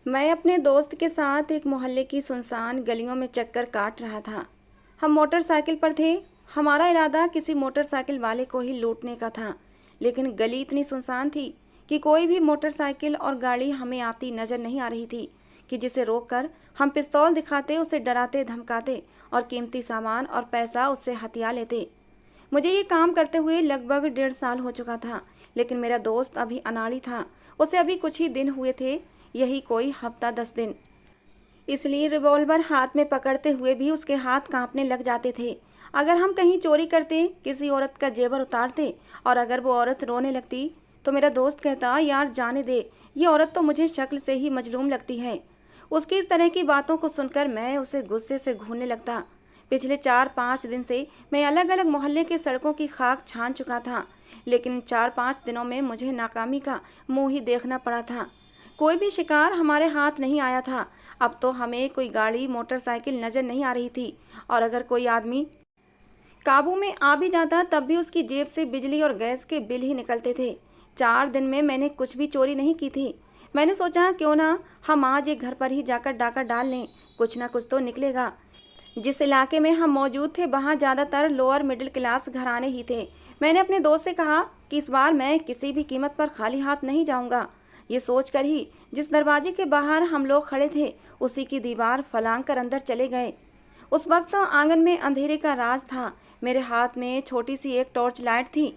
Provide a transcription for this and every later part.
मैं अपने दोस्त के साथ एक मोहल्ले की सुनसान गलियों में चक्कर काट रहा था। हम मोटरसाइकिल पर थे। हमारा इरादा किसी मोटरसाइकिल वाले को ही लूटने का था, लेकिन गली इतनी सुनसान थी कि कोई भी मोटरसाइकिल और गाड़ी हमें आती नजर नहीं आ रही थी कि जिसे रोककर हम पिस्तौल दिखाते, उसे डराते धमकाते और कीमती सामान और पैसा उससे हथिया लेते। मुझे ये काम करते हुए लगभग 1.5 साल हो चुका था, लेकिन मेरा दोस्त अभी अनाड़ी था। उसे अभी कुछ ही दिन हुए थे, यही कोई हफ्ता 10 दिन। इसलिए रिवॉल्वर हाथ में पकड़ते हुए भी उसके हाथ कांपने लग जाते थे। अगर हम कहीं चोरी करते, किसी औरत का जेवर उतारते और अगर वो औरत रोने लगती तो मेरा दोस्त कहता, यार जाने दे, ये औरत तो मुझे शक्ल से ही मजलूम लगती है। उसकी इस तरह की बातों को सुनकर मैं उसे गुस्से से घूरने लगता। पिछले 4-5 दिन से मैं अलग अलग मोहल्ले के सड़कों की खाक छान चुका था, लेकिन 4-5 दिनों में मुझे नाकामी का मुंह ही देखना पड़ा था। कोई भी शिकार हमारे हाथ नहीं आया था। अब तो हमें कोई गाड़ी मोटरसाइकिल नजर नहीं आ रही थी, और अगर कोई आदमी काबू में आ भी जाता तब भी उसकी जेब से बिजली और गैस के बिल ही निकलते थे। 4 दिन में मैंने कुछ भी चोरी नहीं की थी। मैंने सोचा क्यों ना हम आज एक घर पर ही जाकर डाका डाल लें, कुछ ना कुछ तो निकलेगा। जिस इलाके में हम मौजूद थे वहाँ ज़्यादातर लोअर मिडिल क्लास घराने ही थे। मैंने अपने दोस्त से कहा कि इस बार मैं किसी भी कीमत पर खाली हाथ नहीं जाऊंगा। ये सोचकर ही जिस दरवाजे के बाहर हम लोग खड़े थे उसी की दीवार फलांग कर अंदर चले गए। उस वक्त आंगन में अंधेरे का राज था। मेरे हाथ में छोटी सी एक टॉर्च लाइट थी।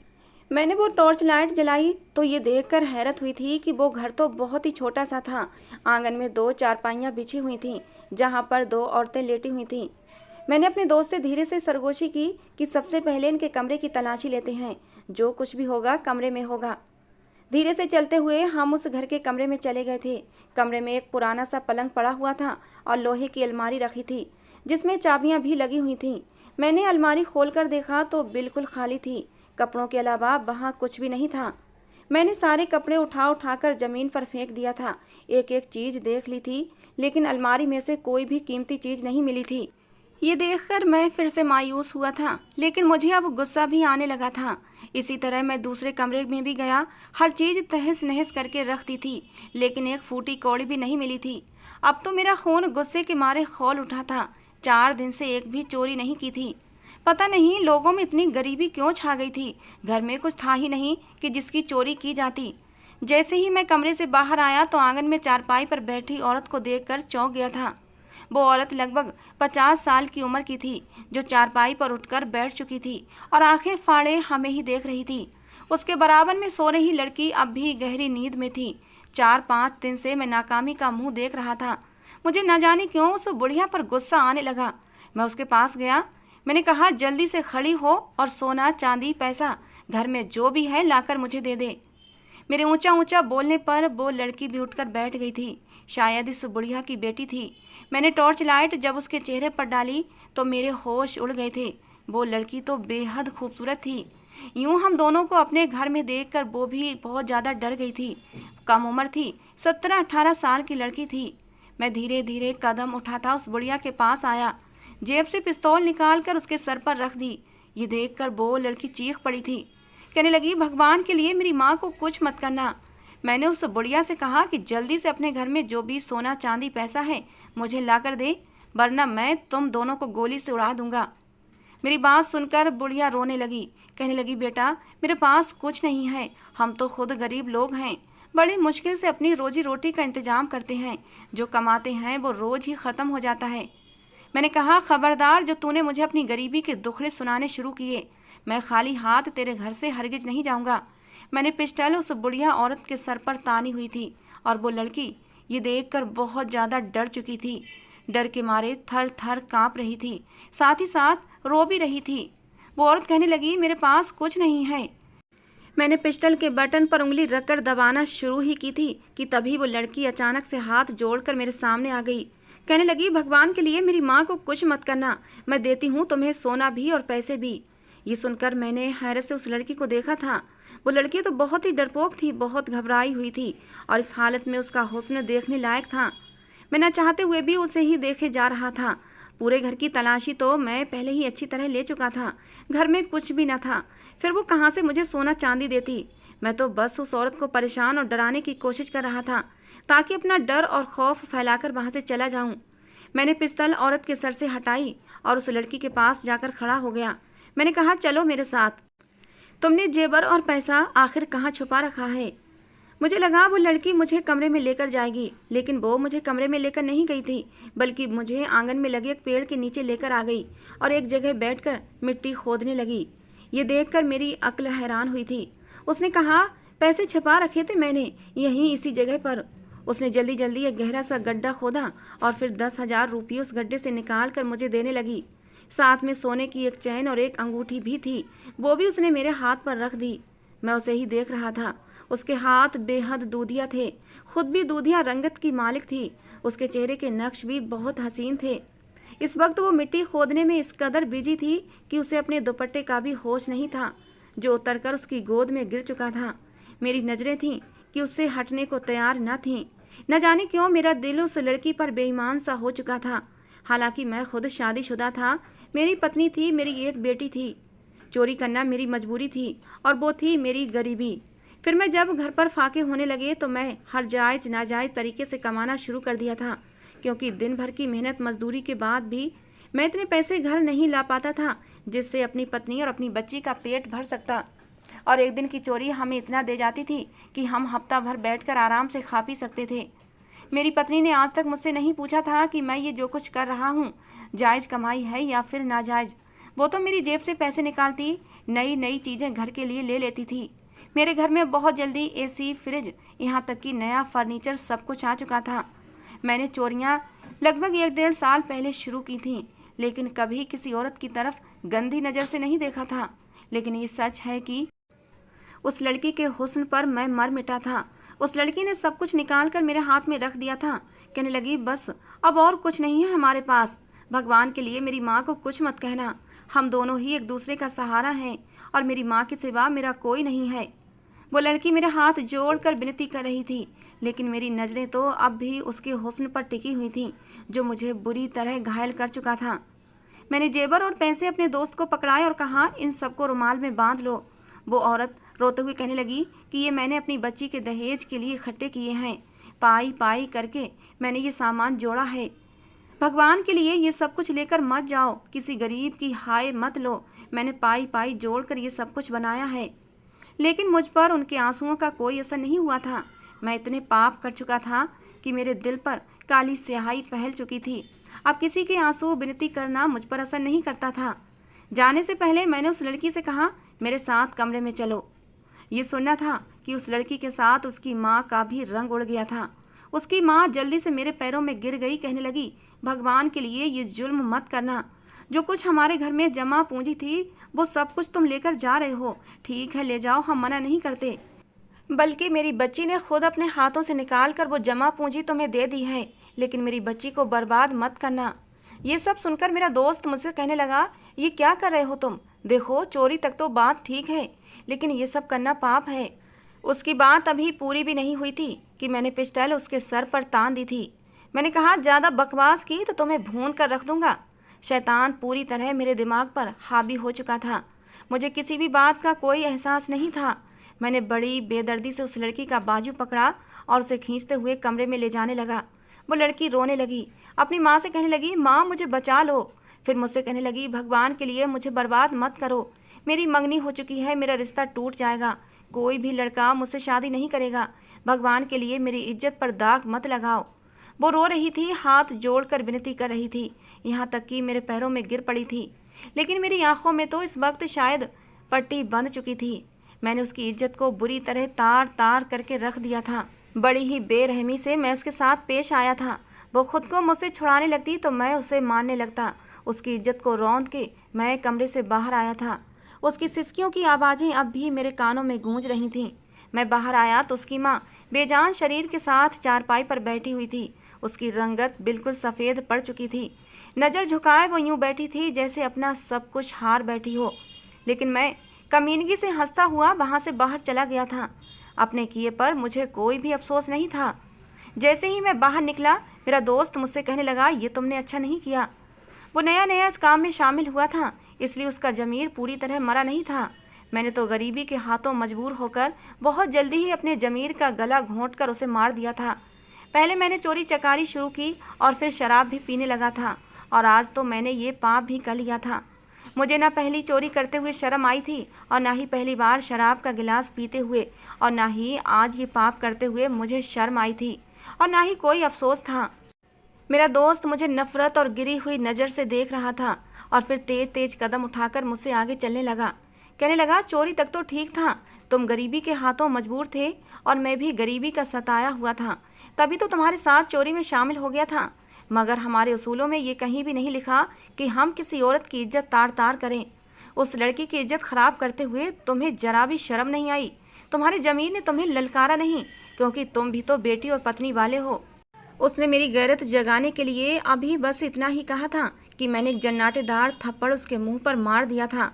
मैंने वो टॉर्च लाइट जलाई तो ये देखकर हैरत हुई थी कि वो घर तो बहुत ही छोटा सा था। आंगन में 2 चारपाइयाँ बिछी हुई थीं, जहाँ पर 2 औरतें लेटी हुई थीं। मैंने अपने दोस्त से धीरे से सरगोशी की कि सबसे पहले इनके कमरे की तलाशी लेते हैं, जो कुछ भी होगा कमरे में होगा। धीरे से चलते हुए हम उस घर के कमरे में चले गए थे। कमरे में एक पुराना सा पलंग पड़ा हुआ था और लोहे की अलमारी रखी थी, जिसमें चाबियां भी लगी हुई थीं। मैंने अलमारी खोलकर देखा तो बिल्कुल खाली थी। कपड़ों के अलावा वहाँ कुछ भी नहीं था। मैंने सारे कपड़े उठा उठाकर जमीन पर फेंक दिया था। एक एक चीज देख ली थी, लेकिन अलमारी में से कोई भी कीमती चीज नहीं मिली थी। ये देखकर मैं फिर से मायूस हुआ था, लेकिन मुझे अब गुस्सा भी आने लगा था। इसी तरह मैं दूसरे कमरे में भी गया। हर चीज तहस नहस करके रख दी थी, लेकिन एक फूटी कौड़ी भी नहीं मिली थी। अब तो मेरा खून गुस्से के मारे खौल उठा था। 4 दिन से एक भी चोरी नहीं की थी। पता नहीं लोगों में इतनी गरीबी क्यों छा गई थी। घर में कुछ था ही नहीं कि जिसकी चोरी की जाती। जैसे ही मैं कमरे से बाहर आया तो आंगन में चारपाई पर बैठी औरत को देखकर चौंक गया था। वो औरत लगभग 50 साल की उम्र की थी, जो चारपाई पर उठकर बैठ चुकी थी और आंखें फाड़े हमें ही देख रही थी। उसके बराबर में सो रही लड़की अब भी गहरी नींद में थी। 4-5 दिन से मैं नाकामी का मुंह देख रहा था। मुझे न जाने क्यों उस बुढ़िया पर गुस्सा आने लगा। मैं उसके पास गया। मैंने कहा, जल्दी से खड़ी हो और सोना चांदी पैसा घर में जो भी है लाकर मुझे दे दे। मेरे ऊंचा ऊंचा बोलने पर वो लड़की भी उठकर बैठ गई थी। शायद इस बुढ़िया की बेटी थी। मैंने टॉर्च लाइट जब उसके चेहरे पर डाली तो मेरे होश उड़ गए थे। वो लड़की तो बेहद खूबसूरत थी। यूं हम दोनों को अपने घर में देखकर वो भी बहुत ज़्यादा डर गई थी। कम उम्र थी, 17-18 साल की लड़की थी। मैं धीरे धीरे कदम उठाता उस बुढ़िया के पास आया। जेब से पिस्तौल निकालकर उसके सर पर रख दी। ये देखकर वो लड़की चीख पड़ी थी। कहने लगी, भगवान के लिए मेरी माँ को कुछ मत करना। मैंने उस बुढ़िया से कहा कि जल्दी से अपने घर में जो भी सोना चांदी पैसा है मुझे ला कर दे, वरना मैं तुम दोनों को गोली से उड़ा दूंगा। मेरी बात सुनकर बुढ़िया रोने लगी। कहने लगी, बेटा मेरे पास कुछ नहीं है, हम तो खुद गरीब लोग हैं। बड़ी मुश्किल से अपनी रोजी रोटी का इंतजाम करते हैं। जो कमाते हैं वो रोज ही ख़त्म हो जाता है। मैंने कहा, खबरदार, जो तूने मुझे अपनी गरीबी के दुखड़े सुनाने शुरू किए, मैं खाली हाथ तेरे घर से हरगिज नहीं जाऊंगा। मैंने पिस्टल उस बुढ़िया औरत के सर पर तानी हुई थी और वो लड़की ये देखकर बहुत ज़्यादा डर चुकी थी। डर के मारे थर थर काँप रही थी, साथ ही साथ रो भी रही थी। वो औरत कहने लगी, मेरे पास कुछ नहीं है। मैंने पिस्टल के बटन पर उंगली रखकर दबाना शुरू ही की थी कि तभी वो लड़की अचानक से हाथ जोड़कर मेरे सामने आ गई। कहने लगी, भगवान के लिए मेरी माँ को कुछ मत करना, मैं देती हूँ तुम्हें सोना भी और पैसे भी। ये सुनकर मैंने हैरत से उस लड़की को देखा था। वो लड़की तो बहुत ही डरपोक थी, बहुत घबराई हुई थी और इस हालत में उसका हुस्न देखने लायक था। मैं न चाहते हुए भी उसे ही देखे जा रहा था। पूरे घर की तलाशी तो मैं पहले ही अच्छी तरह ले चुका था। घर में कुछ भी न था, फिर वो कहाँ से मुझे सोना चांदी देती। मैं तो बस उस औरत को परेशान और डराने की कोशिश कर रहा था ताकि अपना डर और खौफ फैलाकर वहां से चला जाऊं। मैंने पिस्तौल औरत के सर से हटाई और उस लड़की के पास जाकर खड़ा हो गया। मैंने कहा, चलो मेरे साथ। तुमने जेवर और पैसा आखिर कहाँ छुपा रखा है? मुझे लगा वो लड़की मुझे कमरे में लेकर जाएगी, लेकिन वो मुझे कमरे में लेकर नहीं गई थी, बल्कि मुझे आंगन में लगे एक पेड़ के नीचे लेकर आ गई और एक जगह बैठकर मिट्टी खोदने लगी। ये देखकर मेरी अक्ल हैरान हुई थी। उसने कहा, पैसे छिपा रखे थे मैंने यहीं इसी जगह पर। उसने जल्दी जल्दी एक गहरा सा गड्ढा खोदा और फिर 10,000 रुपये उस गड्ढे से निकाल कर मुझे देने लगी। साथ में सोने की एक चैन और एक अंगूठी भी थी, वो भी उसने मेरे हाथ पर रख दी। मैं उसे ही देख रहा था। उसके हाथ बेहद दूधिया थे, खुद भी दूधिया रंगत की मालिक थी। उसके चेहरे के नक्श भी बहुत हसीन थे। इस वक्त वो मिट्टी खोदने में इस कदर बिजी थी कि उसे अपने दुपट्टे का भी होश नहीं था, जो उतरकर उसकी गोद में गिर चुका था। मेरी नजरें थीं कि उससे हटने को तैयार न थीं। न जाने क्यों मेरा दिल उस लड़की पर बेईमान सा हो चुका था। हालांकि मैं खुद शादीशुदा था, मेरी पत्नी थी, मेरी एक बेटी थी। चोरी करना मेरी मजबूरी थी और वो थी मेरी गरीबी। फिर मैं जब घर पर फाके होने लगे तो मैं हर जायज नाजायज तरीके से कमाना शुरू कर दिया था, क्योंकि दिन भर की मेहनत मजदूरी के बाद भी मैं इतने पैसे घर नहीं ला पाता था जिससे अपनी पत्नी और अपनी बच्ची का पेट भर सकता। और एक दिन की चोरी हमें इतना दे जाती थी कि हम हफ्ता भर बैठकर आराम से खा पी सकते थे। मेरी पत्नी ने आज तक मुझसे नहीं पूछा था कि मैं ये जो कुछ कर रहा हूँ जायज़ कमाई है या फिर नाजायज़। वो तो मेरी जेब से पैसे निकालती, नई नई चीज़ें घर के लिए ले लेती थी। मेरे घर में बहुत जल्दी एसी, फ्रिज, यहाँ तक कि नया फर्नीचर सब कुछ आ चुका था। मैंने चोरियाँ लगभग 1-1.5 साल पहले शुरू की थीं, लेकिन कभी किसी औरत की तरफ गंदी नज़र से नहीं देखा था। लेकिन ये सच है कि उस लड़की के हुस्न पर मैं मर मिटा था। उस लड़की ने सब कुछ निकाल कर मेरे हाथ में रख दिया था। कहने लगी, बस अब और कुछ नहीं है हमारे पास। भगवान के लिए मेरी माँ को कुछ मत कहना। हम दोनों ही एक दूसरे का सहारा हैं और मेरी माँ के सिवा मेरा कोई नहीं है। वो लड़की मेरे हाथ जोड़कर विनती कर रही थी, लेकिन मेरी नज़रें तो अब भी उसके हुस्न पर टिकी हुई थीं, जो मुझे बुरी तरह घायल कर चुका था। मैंने जेवर और पैसे अपने दोस्त को पकड़ाए और कहा, इन सबको रुमाल में बांध लो। वो औरत रोते हुए कहने लगी कि ये मैंने अपनी बच्ची के दहेज के लिए इकट्ठे किए हैं। पाई पाई करके मैंने ये सामान जोड़ा है। भगवान के लिए ये सब कुछ लेकर मत जाओ, किसी गरीब की हाय मत लो। मैंने पाई पाई जोड़कर ये सब कुछ बनाया है। लेकिन मुझ पर उनके आंसुओं का कोई असर नहीं हुआ था। मैं इतने पाप कर चुका था कि मेरे दिल पर काली स्याही फैल चुकी थी। अब किसी के आंसू विनती करना मुझ पर असर नहीं करता था। जाने से पहले मैंने उस लड़की से कहा, मेरे साथ कमरे में चलो। ये सुनना था कि उस लड़की के साथ उसकी माँ का भी रंग उड़ गया था। उसकी माँ जल्दी से मेरे पैरों में गिर गई, कहने लगी, भगवान के लिए ये जुल्म मत करना। जो कुछ हमारे घर में जमा पूंजी थी वो सब कुछ तुम लेकर जा रहे हो। ठीक है, ले जाओ, हम मना नहीं करते, बल्कि मेरी बच्ची ने खुद अपने हाथों से निकाल कर वो जमा पूंजी तुम्हें दे दी है, लेकिन मेरी बच्ची को बर्बाद मत करना। ये सब सुनकर मेरा दोस्त मुझसे कहने लगा, ये क्या कर रहे हो तुम? देखो, चोरी तक तो बात ठीक है, लेकिन ये सब करना पाप है। उसकी बात अभी पूरी भी नहीं हुई थी कि मैंने पिस्टल उसके सर पर तान दी थी। मैंने कहा, ज़्यादा बकवास की तो तुम्हें भून कर रख दूंगा। शैतान पूरी तरह मेरे दिमाग पर हावी हो चुका था। मुझे किसी भी बात का कोई एहसास नहीं था। मैंने बड़ी बेदर्दी से उस लड़की का बाजू पकड़ा और उसे खींचते हुए कमरे में ले जाने लगा। वो लड़की रोने लगी, अपनी माँ से कहने लगी, माँ मुझे बचा लो। फिर मुझसे कहने लगी, भगवान के लिए मुझे बर्बाद मत करो। मेरी मंगनी हो चुकी है, मेरा रिश्ता टूट जाएगा, कोई भी लड़का मुझसे शादी नहीं करेगा। भगवान के लिए मेरी इज्जत पर दाग मत लगाओ। वो रो रही थी, हाथ जोड़कर विनती कर रही थी, यहाँ तक कि मेरे पैरों में गिर पड़ी थी। लेकिन मेरी आंखों में तो इस वक्त शायद पट्टी बंध चुकी थी। मैंने उसकी इज्जत को बुरी तरह तार तार करके रख दिया था। बड़ी ही बेरहमी से मैं उसके साथ पेश आया था। वो खुद को मुझसे छुड़ाने लगती तो मैं उसे मारने लगता। उसकी इज्जत को रौंद के मैं कमरे से बाहर आया था। उसकी सिसकियों की आवाज़ें अब भी मेरे कानों में गूंज रही थीं। मैं बाहर आया तो उसकी माँ बेजान शरीर के साथ चारपाई पर बैठी हुई थी। उसकी रंगत बिल्कुल सफ़ेद पड़ चुकी थी। नज़र झुकाए वो यूं बैठी थी जैसे अपना सब कुछ हार बैठी हो। लेकिन मैं कमीनगी से हंसता हुआ वहाँ से बाहर चला गया था। अपने किए पर मुझे कोई भी अफसोस नहीं था। जैसे ही मैं बाहर निकला, मेरा दोस्त मुझसे कहने लगा, ये तुमने अच्छा नहीं किया। वो नया नया इस काम में शामिल हुआ था, इसलिए उसका ज़मीर पूरी तरह मरा नहीं था। मैंने तो गरीबी के हाथों मजबूर होकर बहुत जल्दी ही अपने जमीर का गला घोंटकर उसे मार दिया था। पहले मैंने चोरी चकारी शुरू की और फिर शराब भी पीने लगा था, और आज तो मैंने ये पाप भी कर लिया था। मुझे ना पहली चोरी करते हुए शर्म आई थी, और ना ही पहली बार शराब का गिलास पीते हुए, और ना ही आज ये पाप करते हुए मुझे शर्म आई थी, और ना ही कोई अफसोस था। मेरा दोस्त मुझे नफरत और गिरी हुई नज़र से देख रहा था, और फिर तेज तेज कदम उठाकर मुझसे आगे चलने लगा। कहने लगा, चोरी तक तो ठीक था, तुम गरीबी के हाथों मजबूर थे और मैं भी गरीबी का सताया हुआ था, तभी तो तुम्हारे साथ चोरी में शामिल हो गया था। मगर हमारे उसूलों में ये कहीं भी नहीं लिखा कि हम किसी औरत की इज्जत तार तार करें। उस लड़की की इज्जत खराब करते हुए तुम्हें जरा भी शर्म नहीं आई? तुम्हारी ज़मीन ने तुम्हें ललकारा नहीं, क्योंकि तुम भी तो बेटी और पत्नी वाले हो। उसने मेरी गैरत जगाने के लिए अभी बस इतना ही कहा था कि मैंने एक जन्नाटेदार थप्पड़ उसके मुंह पर मार दिया था।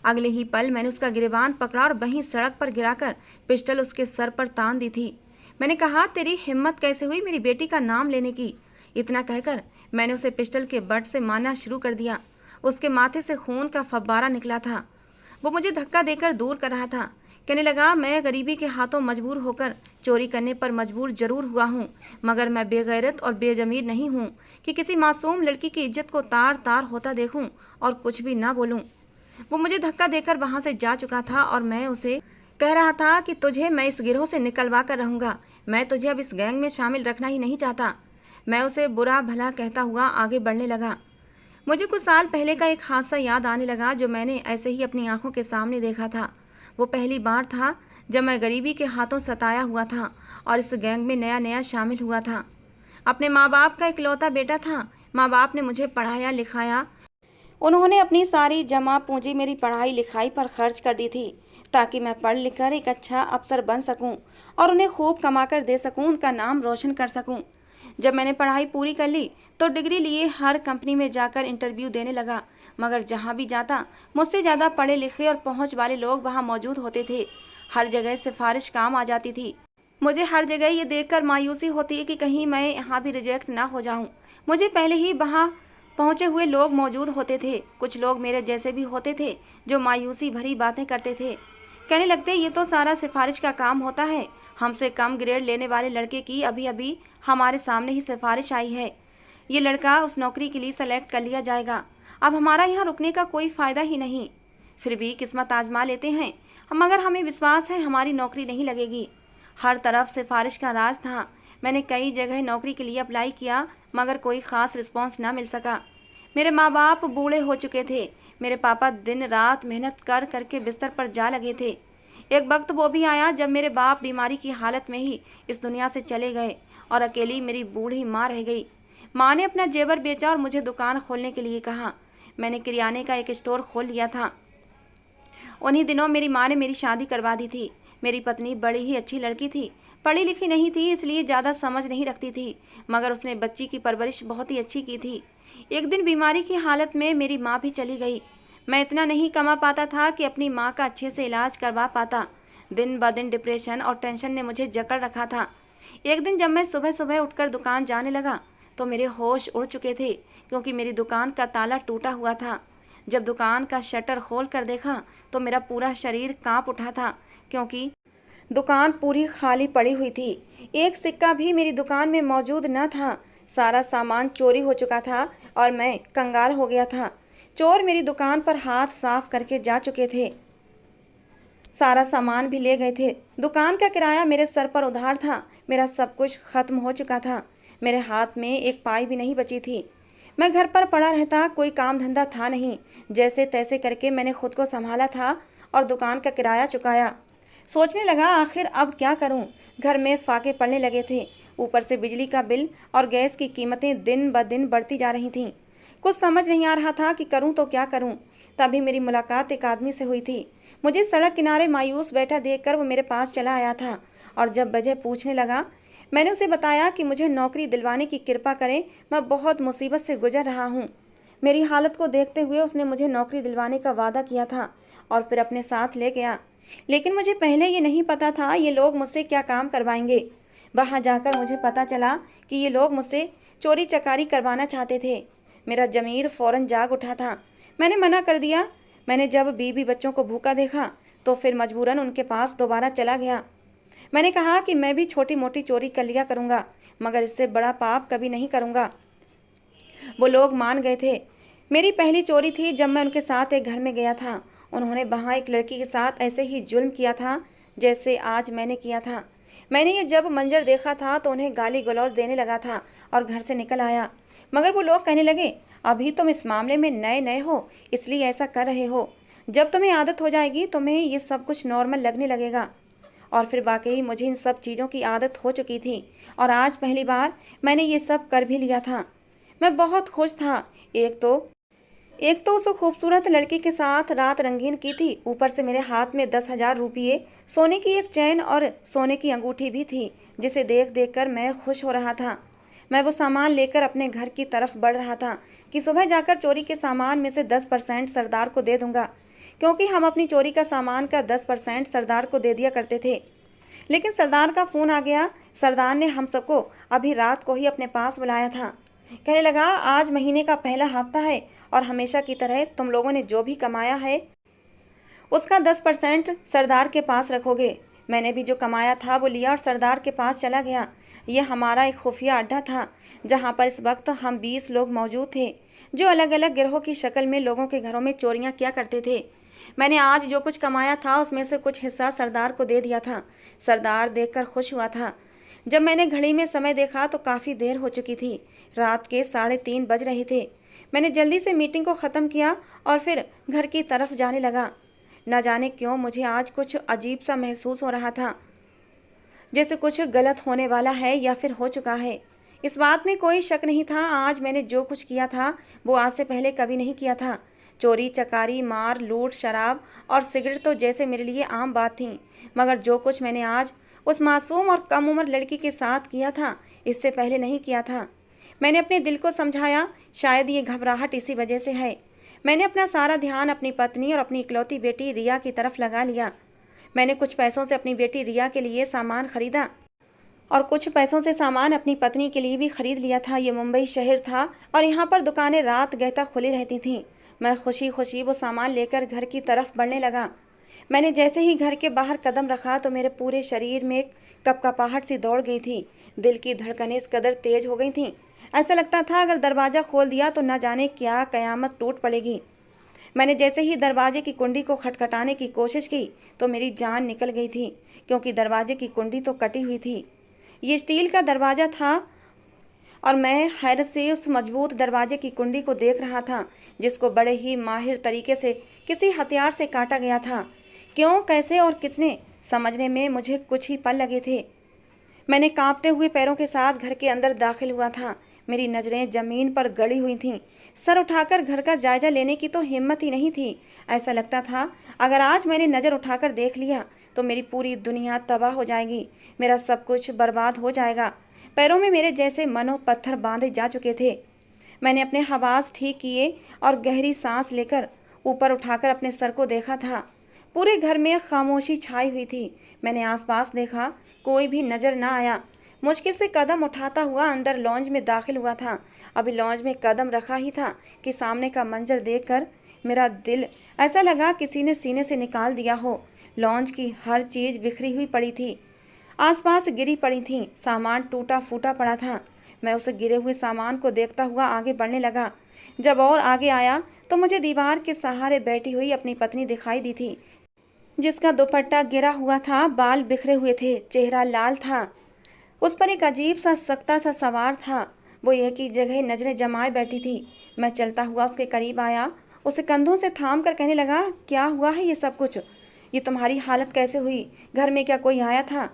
अगले ही पल मैंने उसका गिरेबान पकड़ा और वहीं सड़क पर गिराकर पिस्टल उसके सर पर तान दी थी। मैंने कहा, तेरी हिम्मत कैसे हुई मेरी बेटी का नाम लेने की? इतना कहकर मैंने उसे पिस्टल के बट से मारना शुरू कर दिया। उसके माथे से खून का फव्वारा निकला था। वो मुझे धक्का देकर दूर कर रहा था। कहने लगा, मैं गरीबी के हाथों मजबूर होकर चोरी करने पर मजबूर जरूर हुआ हूँ, मगर मैं बेगैरत और बेजमीर नहीं हूँ कि किसी मासूम लड़की की इज्जत को तार तार होता देखूं और कुछ भी ना बोलूं। वो मुझे धक्का देकर वहां से जा चुका था, और मैं उसे कह रहा था कि तुझे मैं इस गिरोह से निकलवा कर रहूँगा। मैं तुझे अब इस गैंग में शामिल रखना ही नहीं चाहता। मैं उसे बुरा भला कहता हुआ आगे बढ़ने लगा। मुझे कुछ साल पहले का एक हादसा याद आने लगा जो मैंने ऐसे ही अपनी आंखों के सामने देखा था। वो पहली बार था जब मैं गरीबी के हाथों सताया हुआ था और इस गैंग में नया नया शामिल हुआ था। अपने माँ बाप का इकलौता बेटा था। माँ बाप ने मुझे पढ़ाया लिखाया। उन्होंने अपनी सारी जमा पूंजी मेरी पढ़ाई लिखाई पर खर्च कर दी थी, ताकि मैं पढ़ लिख कर एक अच्छा अफसर बन सकूं और उन्हें खूब कमा कर दे सकूं, उनका नाम रोशन कर सकूं। जब मैंने पढ़ाई पूरी कर ली तो डिग्री लिए हर कंपनी में जाकर इंटरव्यू देने लगा, मगर जहां भी जाता मुझसे ज़्यादा पढ़े लिखे और पहुंच वाले लोग वहां मौजूद होते थे। हर जगह सिफारिश काम आ जाती थी। मुझे हर जगह ये देखकर मायूसी होती है कि कहीं मैं यहाँ भी रिजेक्ट ना हो जाऊँ। मुझे पहले ही वहाँ पहुँचे हुए लोग मौजूद होते थे। कुछ लोग मेरे जैसे भी होते थे जो मायूसी भरी बातें करते थे। कहने लगते, ये तो सारा सिफारिश का काम होता है। हमसे कम ग्रेड लेने वाले लड़के की अभी अभी हमारे सामने ही सिफारिश आई है। ये लड़का उस नौकरी के लिए सेलेक्ट कर लिया जाएगा। अब हमारा यहाँ रुकने का कोई फ़ायदा ही नहीं। फिर भी किस्मत आजमा लेते हैं, मगर हमें विश्वास है हमारी नौकरी नहीं लगेगी। हर तरफ सिफारिश का राज था। मैंने कई जगह नौकरी के लिए अप्लाई किया, मगर कोई ख़ास रिस्पॉन्स ना मिल सका। मेरे माँ बाप बूढ़े हो चुके थे। मेरे पापा दिन रात मेहनत कर करके बिस्तर पर जा लगे थे। एक वक्त वो भी आया जब मेरे बाप बीमारी की हालत में ही इस दुनिया से चले गए और अकेली मेरी बूढ़ी माँ रह गई। माँ ने अपना जेवर बेचा और मुझे दुकान खोलने के लिए कहा। मैंने किराने का एक स्टोर खोल लिया था। उन्हीं दिनों मेरी माँ ने मेरी शादी करवा दी थी। मेरी पत्नी बड़ी ही अच्छी लड़की थी। पढ़ी लिखी नहीं थी, इसलिए ज़्यादा समझ नहीं रखती थी, मगर उसने बच्ची की परवरिश बहुत ही अच्छी की थी। एक दिन बीमारी की हालत में मेरी माँ भी चली गई। मैं इतना नहीं कमा पाता था कि अपनी माँ का अच्छे से इलाज करवा पाता। दिन ब दिन डिप्रेशन और टेंशन ने मुझे जकड़ रखा था। एक दिन जब मैं सुबह सुबह उठकर दुकान जाने लगा तो मेरे होश उड़ चुके थे, क्योंकि मेरी दुकान का ताला टूटा हुआ था। जब दुकान का शटर खोल कर देखा तो मेरा पूरा शरीर कांप उठा था, क्योंकि दुकान पूरी खाली पड़ी हुई थी। एक सिक्का भी मेरी दुकान में मौजूद न था। सारा सामान चोरी हो चुका था और मैं कंगाल हो गया था। चोर मेरी दुकान पर हाथ साफ करके जा चुके थे। सारा सामान भी ले गए थे। दुकान का किराया मेरे सर पर उधार था। मेरा सब कुछ खत्म हो चुका था। मेरे हाथ में एक पाई भी नहीं बची थी। मैं घर पर पड़ा रहता, कोई काम धंधा था नहीं। जैसे तैसे करके मैंने खुद को संभाला था और दुकान का किराया चुकाया। सोचने लगा, आखिर अब क्या करूं? घर में फाके पड़ने लगे थे। ऊपर से बिजली का बिल और गैस की कीमतें दिन ब दिन बढ़ती जा रही थीं। कुछ समझ नहीं आ रहा था कि करूं तो क्या करूं। तभी मेरी मुलाकात एक आदमी से हुई थी। मुझे सड़क किनारे मायूस बैठा देखकर वो मेरे पास चला आया था और जब वजह पूछने लगा, मैंने उसे बताया कि मुझे नौकरी दिलवाने की कृपा करें, मैं बहुत मुसीबत से गुजर रहा हूँ। मेरी हालत को देखते हुए उसने मुझे नौकरी दिलवाने का वादा किया था और फिर अपने साथ ले गया। लेकिन मुझे पहले ये नहीं पता था ये लोग मुझसे क्या काम करवाएंगे। वहाँ जाकर मुझे पता चला कि ये लोग मुझसे चोरी चकारी करवाना चाहते थे। मेरा ज़मीर फ़ौरन जाग उठा था। मैंने मना कर दिया। मैंने जब बीवी बच्चों को भूखा देखा तो फिर मजबूरन उनके पास दोबारा चला गया। मैंने कहा कि मैं भी छोटी मोटी चोरी कर लिया करूँगा, मगर इससे बड़ा पाप कभी नहीं करूँगा। वो लोग मान गए थे। मेरी पहली चोरी थी जब मैं उनके साथ एक घर में गया था। उन्होंने वहाँ एक लड़की के साथ ऐसे ही जुल्म किया था जैसे आज मैंने किया था। मैंने ये जब मंजर देखा था तो उन्हें गाली गलौज देने लगा था और घर से निकल आया। मगर वो लोग कहने लगे, अभी तुम इस मामले में नए नए हो इसलिए ऐसा कर रहे हो, जब तुम्हें आदत हो जाएगी तुम्हें ये सब कुछ नॉर्मल लगने लगेगा। और फिर वाकई मुझे इन सब चीज़ों की आदत हो चुकी थी और आज पहली बार मैंने ये सब कर भी लिया था। मैं बहुत खुश था। एक तो उस खूबसूरत लड़की के साथ रात रंगीन की थी, ऊपर से मेरे हाथ में 10,000 रुपये, सोने की एक चैन और सोने की अंगूठी भी थी, जिसे देख देख कर मैं खुश हो रहा था। मैं वो सामान लेकर अपने घर की तरफ बढ़ रहा था कि सुबह जाकर चोरी के सामान में से 10% सरदार को दे दूंगा, क्योंकि हम अपनी चोरी का सामान का 10% सरदार को दे दिया करते थे। लेकिन सरदार का फ़ोन आ गया। सरदार ने हम सबको अभी रात को ही अपने पास बुलाया था। कहने लगा, आज महीने का पहला हफ्ता है और हमेशा की तरह तुम लोगों ने जो भी कमाया है उसका 10% सरदार के पास रखोगे। मैंने भी जो कमाया था वो लिया और सरदार के पास चला गया। यह हमारा एक खुफिया अड्डा था जहाँ पर इस वक्त हम 20 लोग मौजूद थे, जो अलग अलग गिरोह की शक्ल में लोगों के घरों में चोरियाँ किया करते थे। मैंने आज जो कुछ कमाया था उसमें से कुछ हिस्सा सरदार को दे दिया था। सरदार देखकर खुश हुआ था। जब मैंने घड़ी में समय देखा तो काफ़ी देर हो चुकी थी। रात के 3:30 बज रहे थे। मैंने जल्दी से मीटिंग को ख़त्म किया और फिर घर की तरफ जाने लगा। न जाने क्यों मुझे आज कुछ अजीब सा महसूस हो रहा था, जैसे कुछ गलत होने वाला है या फिर हो चुका है। इस बात में कोई शक नहीं था, आज मैंने जो कुछ किया था वो आज से पहले कभी नहीं किया था। चोरी चकारी, मार, लूट, शराब और सिगरेट तो जैसे मेरे लिए आम बात थी, मगर जो कुछ मैंने आज उस मासूम और कम उम्र लड़की के साथ किया था इससे पहले नहीं किया था। मैंने अपने दिल को समझाया, शायद ये घबराहट इसी वजह से है। मैंने अपना सारा ध्यान अपनी पत्नी और अपनी इकलौती बेटी रिया की तरफ लगा लिया। मैंने कुछ पैसों से अपनी बेटी रिया के लिए सामान खरीदा और कुछ पैसों से सामान अपनी पत्नी के लिए भी खरीद लिया था। ये मुंबई शहर था और यहाँ पर दुकानें रात गए तक खुली रहती थीं। मैं खुशी खुशी वो सामान लेकर घर की तरफ बढ़ने लगा। मैंने जैसे ही घर के बाहर कदम रखा तो मेरे पूरे शरीर में एक कपकपाहट सी दौड़ गई थी। दिल की धड़कनें इस कदर तेज हो गई थीं, ऐसा लगता था अगर दरवाज़ा खोल दिया तो न जाने क्या कयामत टूट पड़ेगी। मैंने जैसे ही दरवाजे की कुंडी को खटखटाने की कोशिश की तो मेरी जान निकल गई थी, क्योंकि दरवाजे की कुंडी तो कटी हुई थी। ये स्टील का दरवाज़ा था और मैं हैरत से उस मजबूत दरवाजे की कुंडी को देख रहा था, जिसको बड़े ही माहिर तरीके से किसी हथियार से काटा गया था। क्यों, कैसे और किसने, समझने में मुझे कुछ ही पल लगे थे। मैंने कांपते हुए पैरों के साथ घर के अंदर दाखिल हुआ था। मेरी नज़रें ज़मीन पर गड़ी हुई थीं। सर उठाकर घर का जायजा लेने की तो हिम्मत ही नहीं थी। ऐसा लगता था अगर आज मैंने नज़र उठाकर देख लिया तो मेरी पूरी दुनिया तबाह हो जाएगी, मेरा सब कुछ बर्बाद हो जाएगा। पैरों में मेरे जैसे मनो पत्थर बांधे जा चुके थे। मैंने अपने हवास ठीक किए और गहरी सांस लेकर ऊपर उठाकर अपने सर को देखा था। पूरे घर में खामोशी छाई हुई थी। मैंने आसपास देखा, कोई भी नज़र ना आया। मुश्किल से कदम उठाता हुआ अंदर लॉन्ज में दाखिल हुआ था। अभी लॉन्ज में कदम रखा ही था कि सामने का मंजर देखकर मेरा दिल ऐसा लगा किसी ने सीने से निकाल दिया हो। लॉन्ज की हर चीज़ बिखरी हुई पड़ी थी, आसपास गिरी पड़ी थी, सामान टूटा फूटा पड़ा था। मैं उस गिरे हुए सामान को देखता हुआ आगे बढ़ने लगा। जब और आगे आया तो मुझे दीवार के सहारे बैठी हुई अपनी पत्नी दिखाई दी थी, जिसका दुपट्टा गिरा हुआ था, बाल बिखरे हुए थे, चेहरा लाल था। उस पर एक अजीब सा सख्ता सा सवार था। वो एक ही जगह नजरें जमाए बैठी थी। मैं चलता हुआ उसके करीब आया, उसे कंधों से थाम कर कहने लगा, क्या हुआ है ये सब कुछ? ये तुम्हारी हालत कैसे हुई? घर में क्या कोई आया था?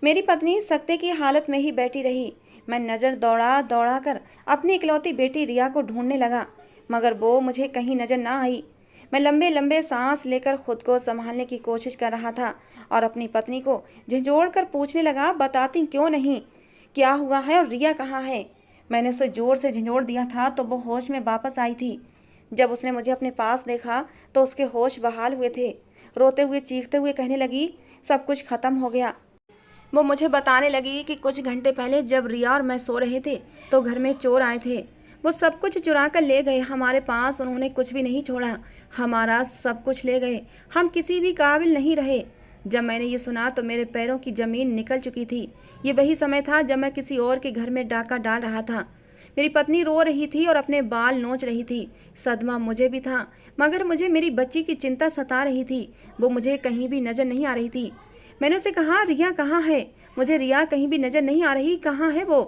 मेरी पत्नी सख्ते की हालत में ही बैठी रही। मैं नज़र दौड़ा दौड़ा कर अपनी इकलौती बेटी रिया को ढूंढने लगा, मगर वो मुझे कहीं नज़र ना आई। मैं लंबे लंबे सांस लेकर खुद को संभालने की कोशिश कर रहा था और अपनी पत्नी को झिझोड़ कर पूछने लगा, बताती क्यों नहीं, क्या हुआ है और रिया कहाँ है? मैंने उसे जोर से झिझोड़ दिया था तो वो होश में वापस आई थी। जब उसने मुझे अपने पास देखा तो उसके होश बहाल हुए थे। रोते हुए चीखते हुए कहने लगी, सब कुछ ख़त्म हो गया। वो मुझे बताने लगी कि कुछ घंटे पहले जब रिया और मैं सो रहे थे तो घर में चोर आए थे। वो सब कुछ चुरा कर ले गए। हमारे पास उन्होंने कुछ भी नहीं छोड़ा। हमारा सब कुछ ले गए। हम किसी भी काबिल नहीं रहे। जब मैंने ये सुना तो मेरे पैरों की ज़मीन निकल चुकी थी। ये वही समय था जब मैं किसी और के घर में डाका डाल रहा था। मेरी पत्नी रो रही थी और अपने बाल नोच रही थी। सदमा मुझे भी था, मगर मुझे मेरी बच्ची की चिंता सता रही थी। वो मुझे कहीं भी नज़र नहीं आ रही थी। मैंने उसे कहा, रिया कहाँ है? मुझे रिया कहीं भी नज़र नहीं आ रही, कहाँ है वो?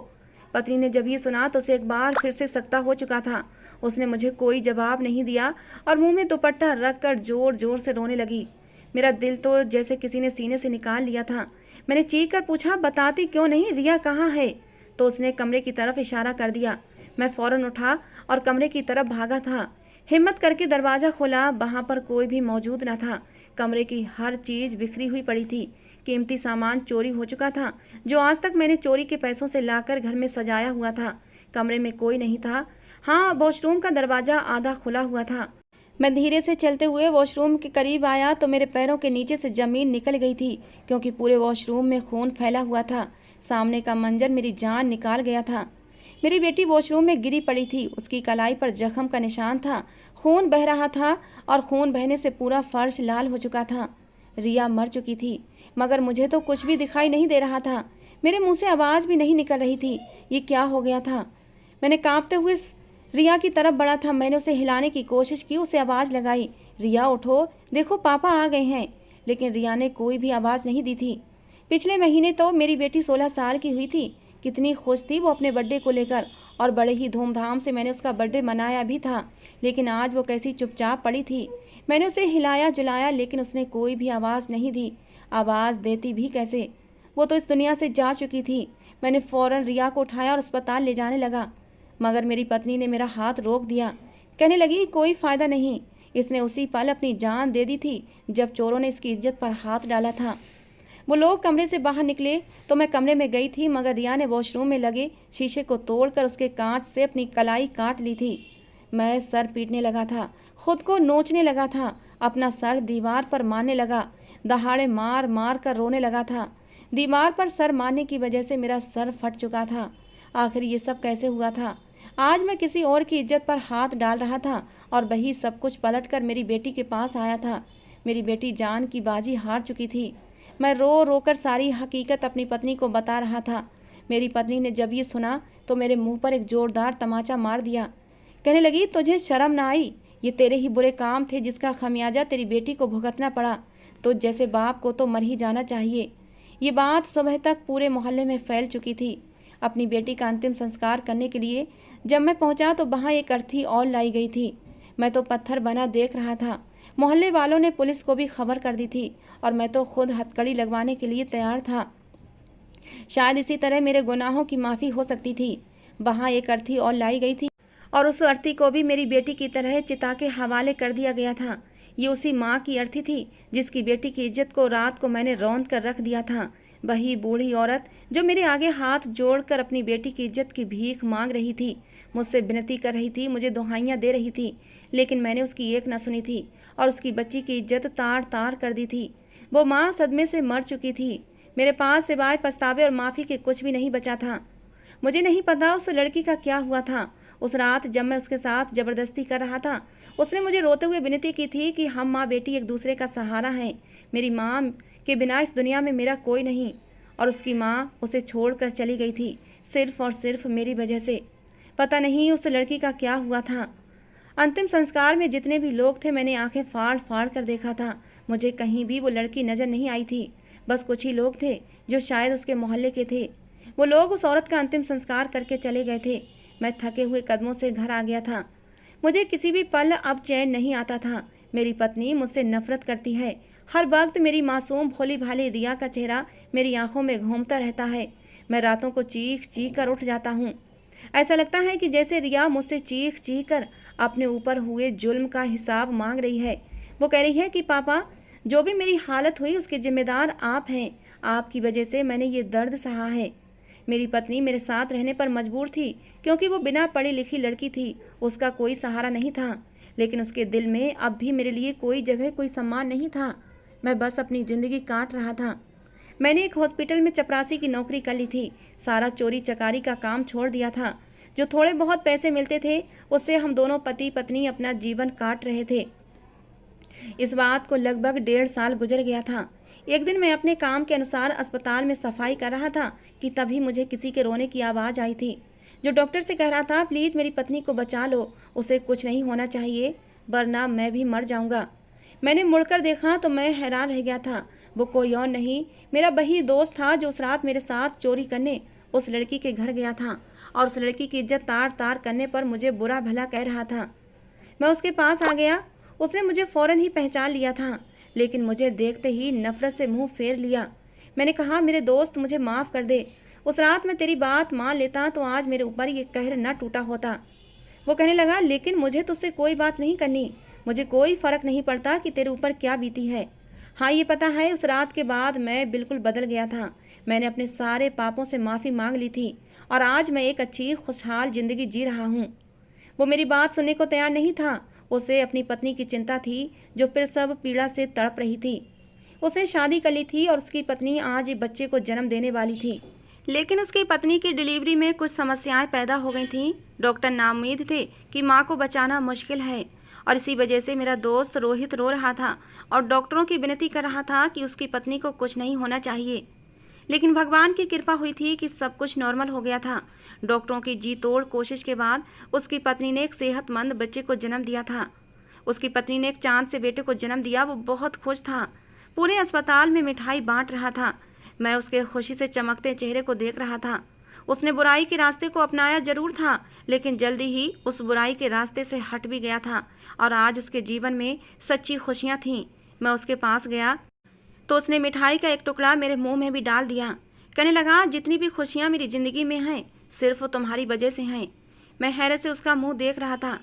पत्नी ने जब ये सुना तो उसे एक बार फिर से सख्ता हो चुका था। उसने मुझे कोई जवाब नहीं दिया और मुंह में दुपट्टा रख कर जोर जोर से रोने लगी। मेरा दिल तो जैसे किसी ने सीने से निकाल लिया था। मैंने चीख कर पूछा, बताती क्यों नहीं, रिया कहाँ है? तो उसने कमरे की तरफ इशारा कर दिया। मैं फौरन उठा और कमरे की तरफ भागा था। हिम्मत करके दरवाज़ा खोला। वहाँ पर कोई भी मौजूद न था। कमरे की हर चीज़ बिखरी हुई पड़ी थी। कीमती सामान चोरी हो चुका था, जो आज तक मैंने चोरी के पैसों से लाकर घर में सजाया हुआ था। कमरे में कोई नहीं था। हाँ, वॉशरूम का दरवाज़ा आधा खुला हुआ था। मैं धीरे से चलते हुए वॉशरूम के करीब आया तो मेरे पैरों के नीचे से ज़मीन निकल गई थी, क्योंकि पूरे वॉशरूम में खून फैला हुआ था। सामने का मंजर मेरी जान निकाल गया था। मेरी बेटी वॉशरूम में गिरी पड़ी थी। उसकी कलाई पर जख्म का निशान था। खून बह रहा था और खून बहने से पूरा फर्श लाल हो चुका था। रिया मर चुकी थी, मगर मुझे तो कुछ भी दिखाई नहीं दे रहा था। मेरे मुंह से आवाज़ भी नहीं निकल रही थी। ये क्या हो गया था? मैंने कांपते हुए रिया की तरफ बढ़ा था। मैंने उसे हिलाने की कोशिश की, उसे आवाज़ लगाई, रिया उठो, देखो पापा आ गए हैं। लेकिन रिया ने कोई भी आवाज़ नहीं दी थी। पिछले महीने तो मेरी बेटी 16 साल की हुई थी। कितनी खुश थी वो अपने बर्थडे को लेकर, और बड़े ही धूमधाम से मैंने उसका बर्थडे मनाया भी था। लेकिन आज वो कैसी चुपचाप पड़ी थी। मैंने उसे हिलाया जुलाया, लेकिन उसने कोई भी आवाज़ नहीं दी। आवाज़ देती भी कैसे? वो तो इस दुनिया से जा चुकी थी। मैंने फ़ौरन रिया को उठाया और अस्पताल ले जाने लगा, मगर मेरी पत्नी ने मेरा हाथ रोक दिया। कहने लगी, कोई फ़ायदा नहीं, इसने उसी पल अपनी जान दे दी थी जब चोरों ने इसकी इज्जत पर हाथ डाला था। वो लोग कमरे से बाहर निकले तो मैं कमरे में गई थी, मगर रिया ने वॉशरूम में लगे शीशे को तोड़कर उसके कांच से अपनी कलाई काट ली थी। मैं सर पीटने लगा था, खुद को नोचने लगा था, अपना सर दीवार पर मारने लगा, दहाड़े मार मार कर रोने लगा था। दीवार पर सर मारने की वजह से मेरा सर फट चुका था। आखिर ये सब कैसे हुआ था? आज मैं किसी और की इज्जत पर हाथ डाल रहा था और वही सब कुछ पलटकर मेरी बेटी के पास आया था। मेरी बेटी जान की बाजी हार चुकी थी। मैं रो रो कर सारी हकीकत अपनी पत्नी को बता रहा था। मेरी पत्नी ने जब ये सुना तो मेरे मुंह पर एक जोरदार तमाचा मार दिया। कहने लगी, तुझे शर्म ना आई? ये तेरे ही बुरे काम थे जिसका खमियाजा तेरी बेटी को भुगतना पड़ा। तो जैसे बाप को तो मर ही जाना चाहिए। ये बात सुबह तक पूरे मोहल्ले में फैल चुकी थी। अपनी बेटी का अंतिम संस्कार करने के लिए जब मैं पहुंचा तो वहाँ एक अर्थी और लाई गई थी। मैं तो पत्थर बना देख रहा था। मोहल्ले वालों ने पुलिस को भी खबर कर दी थी और मैं तो खुद हथकड़ी लगवाने के लिए तैयार था। शायद इसी तरह मेरे गुनाहों की माफ़ी हो सकती थी। वहाँ एक अर्थी और लाई गई थी और उस अर्थी को भी मेरी बेटी की तरह चिता के हवाले कर दिया गया था। ये उसी माँ की अर्थी थी जिसकी बेटी की इज्जत को रात को मैंने रौंद कर रख दिया था। वही बूढ़ी औरत जो मेरे आगे हाथ जोड़कर अपनी बेटी की इज्जत की भीख मांग रही थी, मुझसे विनती कर रही थी, मुझे दुहाइयाँ दे रही थी, लेकिन मैंने उसकी एक न सुनी थी और उसकी बच्ची की इज्जत तार तार कर दी थी। वो माँ सदमे से मर चुकी थी। मेरे पास सिवाय पछतावे और माफ़ी के कुछ भी नहीं बचा था। मुझे नहीं पता उस लड़की का क्या हुआ था। उस रात जब मैं उसके साथ ज़बरदस्ती कर रहा था, उसने मुझे रोते हुए विनती की थी कि हम माँ बेटी एक दूसरे का सहारा हैं। मेरी माँ के बिना इस दुनिया में मेरा कोई नहीं, और उसकी माँ उसे छोड़कर चली गई थी सिर्फ और सिर्फ मेरी वजह से। पता नहीं उस लड़की का क्या हुआ था। अंतिम संस्कार में जितने भी लोग थे मैंने आंखें फाड़ फाड़ कर देखा था। मुझे कहीं भी वो लड़की नज़र नहीं आई थी। बस कुछ ही लोग थे जो शायद उसके मोहल्ले के थे। वो लोग उस औरत का अंतिम संस्कार करके चले गए थे। मैं थके हुए कदमों से घर आ गया था। मुझे किसी भी पल अब चैन नहीं आता था। मेरी पत्नी मुझसे नफरत करती है। हर वक्त मेरी मासूम भोली भाली रिया का चेहरा मेरी आंखों में घूमता रहता है। मैं रातों को चीख चीख कर उठ जाता हूँ। ऐसा लगता है कि जैसे रिया मुझसे चीख चीख कर अपने ऊपर हुए जुल्म का हिसाब मांग रही है। वो कह रही है कि पापा, जो भी मेरी हालत हुई उसके जिम्मेदार आप हैं। आपकी वजह से मैंने ये दर्द सहा है। मेरी पत्नी मेरे साथ रहने पर मजबूर थी क्योंकि वो बिना पढ़ी लिखी लड़की थी। उसका कोई सहारा नहीं था, लेकिन उसके दिल में अब भी मेरे लिए कोई जगह कोई सम्मान नहीं था। मैं बस अपनी ज़िंदगी काट रहा था। मैंने एक हॉस्पिटल में चपरासी की नौकरी कर ली थी। सारा चोरी चकारी का काम छोड़ दिया था। जो थोड़े बहुत पैसे मिलते थे उससे हम दोनों पति पत्नी अपना जीवन काट रहे थे। इस बात को लगभग 1.5 साल गुजर गया था। एक दिन मैं अपने काम के अनुसार अस्पताल में सफाई कर रहा था कि तभी मुझे किसी के रोने की आवाज़ आई थी, जो डॉक्टर से कह रहा था, प्लीज़ मेरी पत्नी को बचा लो, उसे कुछ नहीं होना चाहिए वरना मैं भी मर जाऊंगा। मैंने मुड़कर देखा तो मैं हैरान रह गया था। वो कोई और नहीं, मेरा वही दोस्त था जो उस रात मेरे साथ चोरी करने उस लड़की के घर गया था और उस लड़की की इज्जत तार तार करने पर मुझे बुरा भला कह रहा था। मैं उसके पास आ गया। उसने मुझे फ़ौरन ही पहचान लिया था, लेकिन मुझे देखते ही नफ़रत से मुंह फेर लिया। मैंने कहा, मेरे दोस्त मुझे माफ़ कर दे। उस रात मैं तेरी बात मान लेता तो आज मेरे ऊपर ये कहर न टूटा होता। वो कहने लगा, लेकिन मुझे तुझसे कोई बात नहीं करनी। मुझे कोई फ़र्क नहीं पड़ता कि तेरे ऊपर क्या बीती है। हाँ, ये पता है उस रात के बाद मैं बिल्कुल बदल गया था। मैंने अपने सारे पापों से माफ़ी मांग ली थी और आज मैं एक अच्छी खुशहाल ज़िंदगी जी रहा हूँ। वो मेरी बात सुनने को तैयार नहीं था। उसे अपनी पत्नी की चिंता थी जो फिर सब पीड़ा से तड़प रही थी। उसने शादी कर ली थी और उसकी पत्नी आज एक बच्चे को जन्म देने वाली थी, लेकिन उसकी पत्नी की डिलीवरी में कुछ समस्याएं पैदा हो गई थीं। डॉक्टर नाउम्मीद थे कि मां को बचाना मुश्किल है और इसी वजह से मेरा दोस्त रोहित रो रहा था और डॉक्टरों की विनती कर रहा था कि उसकी पत्नी को कुछ नहीं होना चाहिए। लेकिन भगवान की कृपा हुई थी कि सब कुछ नॉर्मल हो गया था। डॉक्टरों की जी तोड़ कोशिश के बाद उसकी पत्नी ने एक सेहतमंद बच्चे को जन्म दिया था। उसकी पत्नी ने एक चांद से बेटे को जन्म दिया। वो बहुत खुश था, पूरे अस्पताल में मिठाई बांट रहा था। मैं उसके खुशी से चमकते चेहरे को देख रहा था। उसने बुराई के रास्ते को अपनाया जरूर था, लेकिन जल्दी ही उस बुराई के रास्ते से हट भी गया था और आज उसके जीवन में सच्ची खुशियां थीं। मैं उसके पास गया तो उसने मिठाई का एक टुकड़ा मेरे मुंह में भी डाल दिया। कहने लगा, जितनी भी खुशियां मेरी ज़िंदगी में हैं सिर्फ तुम्हारी वजह से हैं। मैं हैरत से उसका मुंह देख रहा था।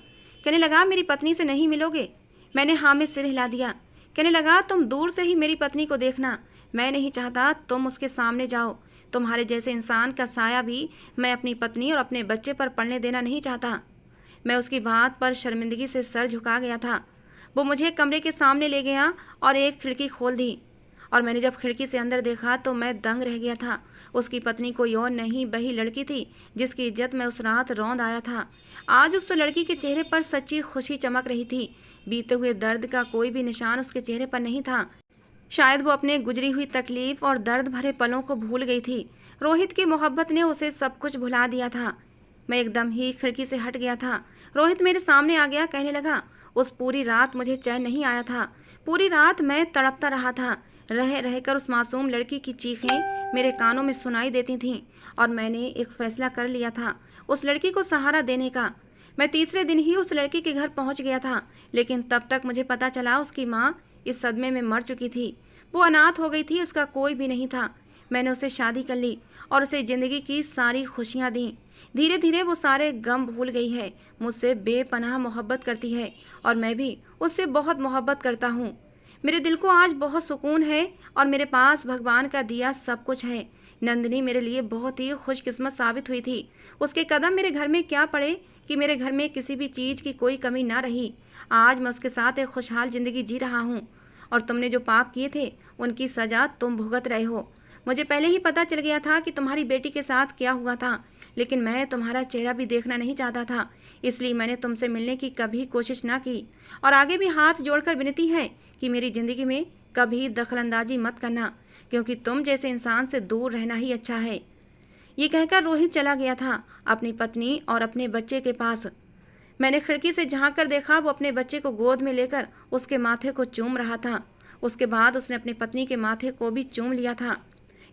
कहने लगा, मेरी पत्नी से नहीं मिलोगे? मैंने हाँ में सिर हिला दिया। कहने लगा, तुम दूर से ही मेरी पत्नी को देखना, मैं नहीं चाहता तुम उसके सामने जाओ। तुम्हारे जैसे इंसान का साया भी मैं अपनी पत्नी और अपने बच्चे पर पड़ने देना नहीं चाहता। मैं उसकी बात पर शर्मिंदगी से सर झुका गया था। वो मुझे कमरे के सामने ले गया और एक खिड़की खोल दी और मैंने जब खिड़की से अंदर देखा तो मैं दंग रह गया था। उसकी पत्नी कोई और नहीं, वही लड़की थी जिसकी इज्जत मैं उस रात रौंद आया था। आज उस लड़की के चेहरे पर सच्ची खुशी चमक रही थी। बीते हुए दर्द का कोई भी निशान उसके चेहरे पर नहीं था। शायद वो अपने गुजरी हुई तकलीफ और दर्द भरे पलों को भूल गई थी। रोहित की मोहब्बत ने उसे सब कुछ भुला दिया था। मैं एकदम ही खिड़की से हट गया था। रोहित मेरे सामने आ गया। कहने लगा, उस पूरी रात मुझे चैन नहीं आया था। पूरी रात मैं तड़पता रहा था। रह रहकर उस मासूम लड़की की चीखें मेरे कानों में सुनाई देती थीं और मैंने एक फैसला कर लिया था उस लड़की को सहारा देने का। मैं तीसरे दिन ही उस लड़की के घर पहुंच गया था, लेकिन तब तक मुझे पता चला उसकी माँ इस सदमे में मर चुकी थी। वो अनाथ हो गई थी, उसका कोई भी नहीं था। मैंने उससे शादी कर ली और उसे ज़िंदगी की सारी खुशियाँ दी। धीरे धीरे वो सारे गम भूल गई है, मुझसे बेपनाह मोहब्बत करती है और मैं भी उससे बहुत मोहब्बत करता हूँ। मेरे दिल को आज बहुत सुकून है और मेरे पास भगवान का दिया सब कुछ है। नंदिनी मेरे लिए बहुत ही खुशकिस्मत साबित हुई थी। उसके कदम मेरे घर में क्या पड़े कि मेरे घर में किसी भी चीज़ की कोई कमी ना रही। आज मैं उसके साथ एक खुशहाल ज़िंदगी जी रहा हूँ और तुमने जो पाप किए थे उनकी सज़ा तुम भुगत रहे हो। मुझे पहले ही पता चल गया था कि तुम्हारी बेटी के साथ क्या हुआ था, लेकिन मैं तुम्हारा चेहरा भी देखना नहीं चाहता था, इसलिए मैंने तुमसे मिलने की कभी कोशिश ना की। और आगे भी हाथ जोड़कर विनती है कि मेरी ज़िंदगी में कभी दखलंदाजी मत करना, क्योंकि तुम जैसे इंसान से दूर रहना ही अच्छा है। ये कहकर रोहित चला गया था अपनी पत्नी और अपने बच्चे के पास। मैंने खिड़की से झांक कर देखा, वो अपने बच्चे को गोद में लेकर उसके माथे को चूम रहा था। उसके बाद उसने अपनी पत्नी के माथे को भी चूम लिया था।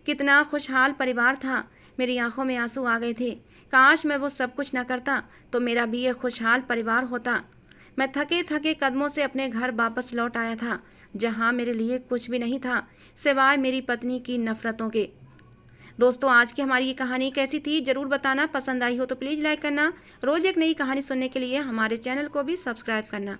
कितना खुशहाल परिवार था। मेरी आंखों में आंसू आ गए थे। काश मैं वो सब कुछ न करता तो मेरा भी ये खुशहाल परिवार होता। मैं थके थके कदमों से अपने घर वापस लौट आया था, जहाँ मेरे लिए कुछ भी नहीं था सिवाय मेरी पत्नी की नफरतों के। दोस्तों, आज की हमारी ये कहानी कैसी थी ज़रूर बताना। पसंद आई हो तो प्लीज़ लाइक करना। रोज़ एक नई कहानी सुनने के लिए हमारे चैनल को भी सब्सक्राइब करना।